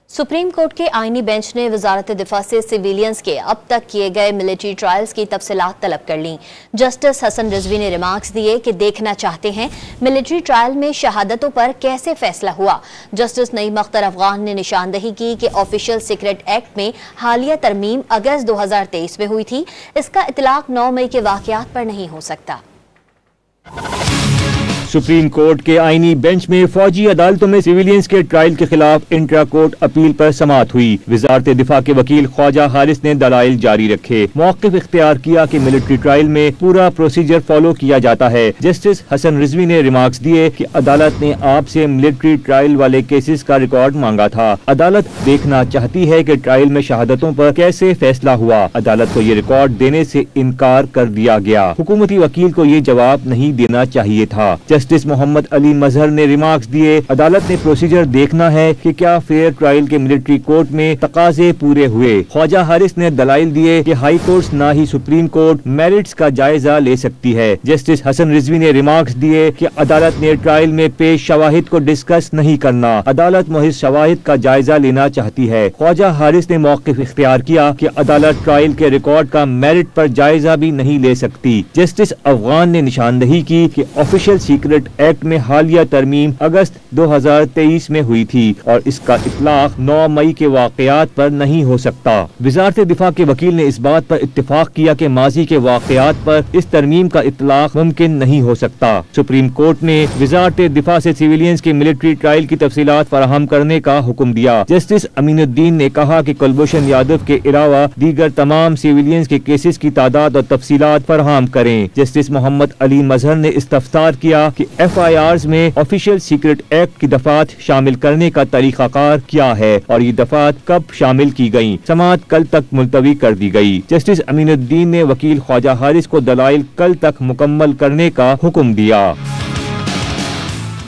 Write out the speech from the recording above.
Supreme court के आईनी bench ने वजारत दिफा से सिविलियंस के अब तक किए गए मिलिट्री ट्रायल्स की तफसीलात तलब कर ली। जस्टिस हसन रिजवी ने रिमार्क्स दिए कि देखना चाहते हैं मिलिट्री ट्रायल में शहादतों पर कैसे फैसला हुआ। जस्टिस नईम अख्तर अफगान ने निशानदही की कि ऑफिशियल सीक्रेट एक्ट में हालिया तरमीम अगस्त 2023 में हुई थी। इसका इतलाक 9 मई के वाकयात पर नहीं हो सकता। सुप्रीम कोर्ट के आईनी बेंच में फौजी अदालतों में सिविलियंस के ट्रायल के खिलाफ इंट्रा कोर्ट अपील पर समाअत हुई। वजारत दिफा के वकील ख्वाजा हारिस ने दलाइल जारी रखे, मौक़िफ़ इख्तियार किया कि मिलिट्री ट्रायल में पूरा प्रोसीजर फॉलो किया जाता है। जस्टिस हसन रिजवी ने रिमार्क्स दिए कि अदालत ने आपसे मिलिट्री ट्रायल वाले केसेस का रिकॉर्ड मांगा था। अदालत देखना चाहती है कि ट्रायल में शहादतों पर कैसे फैसला हुआ। अदालत को ये रिकॉर्ड देने से इनकार कर दिया गया। हुकूमती वकील को ये जवाब नहीं देना चाहिए था। जस्टिस मोहम्मद अली मजहर ने रिमार्क्स दिए, अदालत ने प्रोसीजर देखना है कि क्या फेयर ट्रायल के मिलिट्री कोर्ट में तकाजे पूरे हुए। ख्वाजा हारिस ने दलाइल दिए कि हाई कोर्ट ना ही सुप्रीम कोर्ट मेरिट्स का जायजा ले सकती है। जस्टिस हसन रिजवी ने रिमार्क्स दिए कि अदालत ने ट्रायल में पेश शवाहिद को डिस्कस नहीं करना, अदालत महज शवाहिद का जायजा लेना चाहती है। ख्वाजा हारिस ने मौक़िफ़ इख्तियार किया कि अदालत ट्रायल के रिकॉर्ड का मेरिट पर जायजा भी नहीं ले सकती। जस्टिस अफगान ने निशानदही की कि ऑफिशियल सीक्रेट एक्ट में हालिया तरमीम अगस्त 2023 में हुई थी और इसका इतलाक 9 मई के वाकयात पर नहीं हो सकता। वजारत दिफा के वकील ने इस बात पर इत्तेफाक किया कि माजी के वाकयात पर इस तरमीम का इतलाक मुमकिन नहीं हो सकता। सुप्रीम कोर्ट ने वजारत दिफा से सिविलियंस के मिलिट्री ट्रायल की तफसीलात फराहम करने का हुक्म दिया। जस्टिस अमीनुद्दीन ने कहा कि कुलभूषण यादव के अलावा दीगर तमाम सिविलियंस के केसेस की तादाद और तफसीलात फराहम करें। जस्टिस मोहम्मद अली मजहर ने इस्तफसार किया कि FIRs में ऑफिशियल सीक्रेट एक्ट की दफात शामिल करने का तरीकाकार क्या है और ये दफात कब शामिल की गयी। समाअत कल तक मुलतवी कर दी गई। जस्टिस अमीनुद्दीन ने वकील ख्वाजा हारिस को दलाइल कल तक मुकम्मल करने का हुक्म दिया।